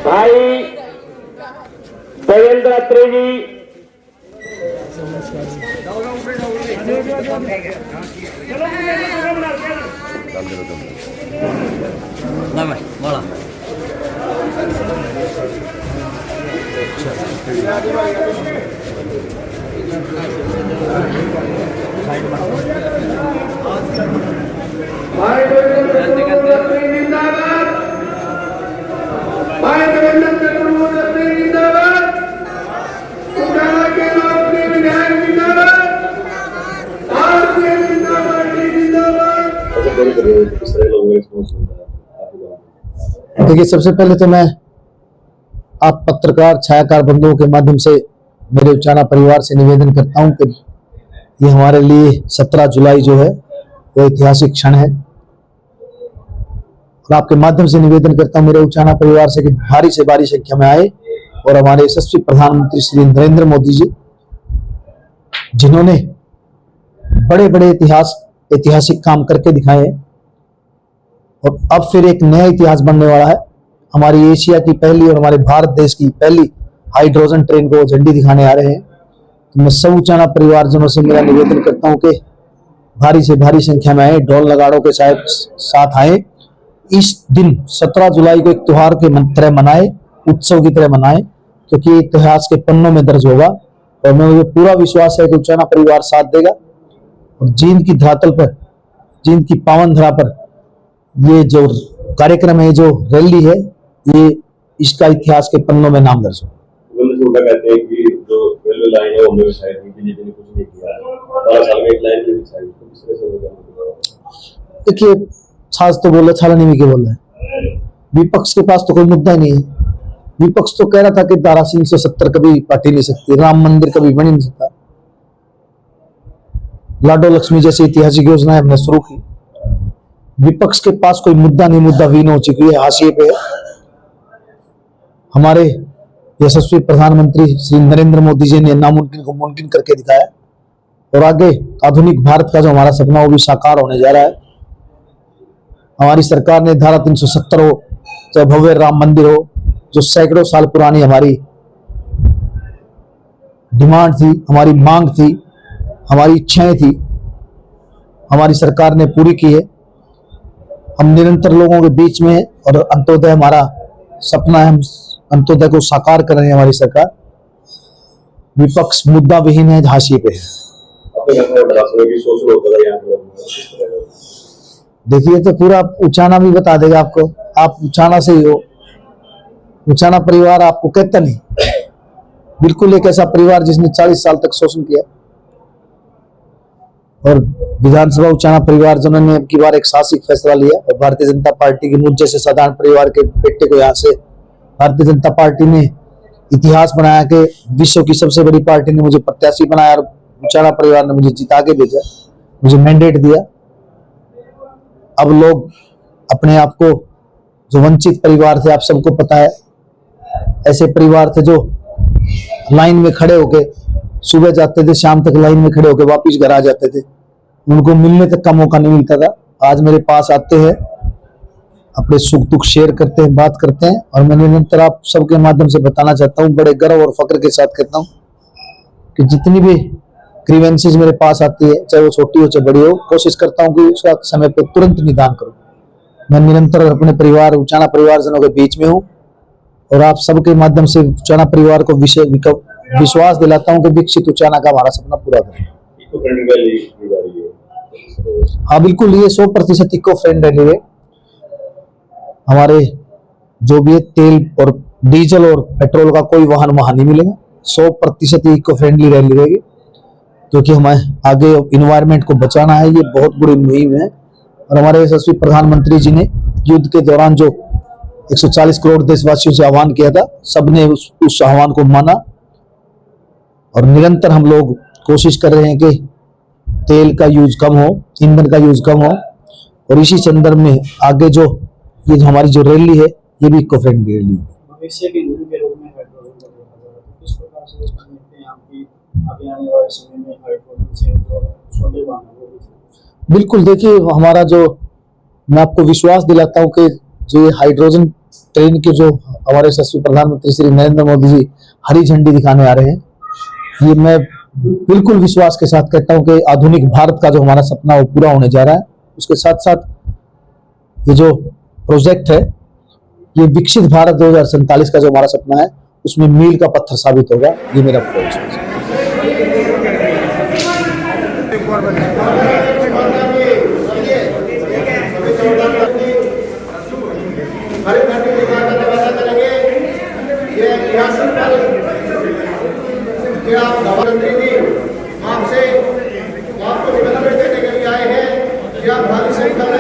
भाई देवेंद्र अत्रे जी देखिए, सबसे पहले तो मैं आप पत्रकार छायाकार बंधुओं के माध्यम से मेरे उचाना परिवार से निवेदन करता हूं कि ये हमारे लिए 17 जुलाई जो है वो ऐतिहासिक क्षण है और आपके माध्यम से निवेदन करता हूं मेरे उचाना परिवार से कि भारी से भारी संख्या में आए और हमारे यशस्वी प्रधानमंत्री श्री नरेंद्र मोदी जी, जिन्होंने बड़े बड़े ऐतिहासिक काम करके दिखाए हैं और अब फिर एक नया इतिहास बनने वाला है। हमारी एशिया की पहली और हमारे भारत देश की पहली हाइड्रोजन ट्रेन को झंडी दिखाने आ रहे हैं। तो मैं सब उचाना परिवारजनों से मेरा निवेदन करता हूं कि भारी से भारी संख्या में आए, ढोल नगाड़ों के साथ आए। इस दिन 17 जुलाई को एक त्योहार के तरह मनाए, उत्सव की तरह मनाए, क्योंकि इतिहास के पन्नों में दर्ज होगा और मुझे पूरा विश्वास है कि उचाना परिवार साथ देगा और जींद की धरातल पर, जींद की पावन धरा पर ये जो कार्यक्रम है, जो रैली है, ये इसका इतिहास के पन्नों में नाम दर्ज हो। कहते हैं कि जो रेलवे लाइन है वो शायद बीजेपी ने कुछ नहीं किया है, 12 साल में एक लाइन भी नहीं। देखिए, छाछ तो बोला छाला नहीं के बोल रहा है। विपक्ष के पास तो कोई मुद्दा ही नहीं है। विपक्ष तो कह रहा था कि धारा 370 कभी पार्टी नहीं सकती, राम मंदिर कभी बन नहीं सकता, लाडो लक्ष्मी जैसी ऐतिहासिक योजनाएं हमने शुरू की। विपक्ष के पास कोई मुद्दा नहीं, मुद्दा वीन हो चुकी है, हाशिए पे है। हमारे यशस्वी प्रधानमंत्री श्री नरेंद्र मोदी जी ने नामुमकिन को मुमकिन करके दिखाया और आगे आधुनिक भारत का जो हमारा सपना वो भी साकार होने जा रहा है। हमारी सरकार ने धारा 370 हो, चाहे भव्य राम मंदिर हो, जो सैकड़ों साल पुरानी हमारी डिमांड थी, हमारी मांग थी, हमारी इच्छाएं थी, हमारी सरकार ने पूरी की है। हम निरंतर लोगों के बीच में और अंत्योदय हमारा सपना है, हम अंत्योदय को साकार कर रहे हैं। हमारी सरकार, विपक्ष मुद्दा विहीन है, हाशिए पे है। देखिए, तो पूरा उचाना भी बता देगा आपको, आप उचाना से ही हो। उचाना परिवार आपको कहता नहीं, बिल्कुल एक ऐसा परिवार जिसने 40 साल तक शोषण किया। और विधानसभा उचाना परिवार जिन्होंने अब की बार एक साहसिक फैसला लिया और भारतीय जनता पार्टी के मुझ जैसे साधारण परिवार के बेटे को यहाँ से भारतीय जनता पार्टी ने इतिहास बनाया कि विश्व की सबसे बड़ी पार्टी ने मुझे प्रत्याशी बनाया और उचाना परिवार ने मुझे जिता के भेजा, मुझे मैंडेट दिया। अब लोग अपने आप को, जो वंचित परिवार थे, आप सबको पता है, ऐसे परिवार थे जो लाइन में खड़े होके सुबह जाते थे, शाम तक लाइन में खड़े होके वापिस घर आ जाते थे, उनको मिलने तक का मौका नहीं मिलता था। आज मेरे पास आते हैं, अपने सुख दुख शेयर करते हैं, बात करते हैं और मैं निरंतर आप सबके माध्यम से बताना चाहता हूँ, बड़े गर्व और फक्र के साथ कहता हूँ कि जितनी भी ग्रीवेंसेस मेरे पास आती है, चाहे वो छोटी हो चाहे बड़ी हो, कोशिश करता हूँ कि उसका समय पर तुरंत निदान करूँ। मैं निरंतर अपने परिवार, उचाना परिवारजनों के बीच में हूँ और आप सबके माध्यम से उचाना परिवार को विश्वास दिलाता हूँ कि विकसित उचाना का हमारा सपना पूरा करें। हाँ बिल्कुल, ये 100% इको फ्रेंड रैली है। हमारे जो भी है, तेल और डीजल और पेट्रोल का कोई वाहन वहां नहीं मिलेगा। 100% इको फ्रेंडली रैली रहेगी, क्योंकि हमें आगे इन्वायरमेंट को बचाना है। ये बहुत बड़ी मुहिम है और हमारे यशस्वी प्रधानमंत्री जी ने युद्ध के दौरान जो 140 करोड़ देशवासियों से आह्वान किया था, सबने उस आह्वान को माना और निरंतर हम लोग कोशिश कर रहे हैं कि तेल का यूज कम हो, ईंधन का यूज कम हो। और इसी संदर्भ में आगे जो ये जो हमारी जो रैली है, ये भी इको फ्रेंडली रैली है। भविष्य के ईंधन के रूप में हाइड्रोजन को देखा जा रहा है, तो किस प्रकार से देखते हैं आपकी आगे आने वाले समय में हाइड्रोजन से छोटे वाहनों को? बिल्कुल, देखिए हमारा जो, मैं आपको विश्वास दिलाता हूँ कि जो ये हाइड्रोजन ट्रेन के जो हमारे यशस्वी प्रधानमंत्री श्री नरेंद्र मोदी जी हरी झंडी दिखाने आ रहे हैं, ये मैं बिल्कुल विश्वास के साथ कहता हूँ कि आधुनिक भारत का जो हमारा सपना वो पूरा होने जा रहा है। उसके साथ साथ ये जो प्रोजेक्ट है, ये विकसित भारत 2047 का जो हमारा सपना है, उसमें मील का पत्थर साबित होगा। ये मेरा पूरा विश्वास है। प्रधानमंत्री जी आपसे आपको निवेदन देने के लिए आए हैं कि आप भारी संख्या में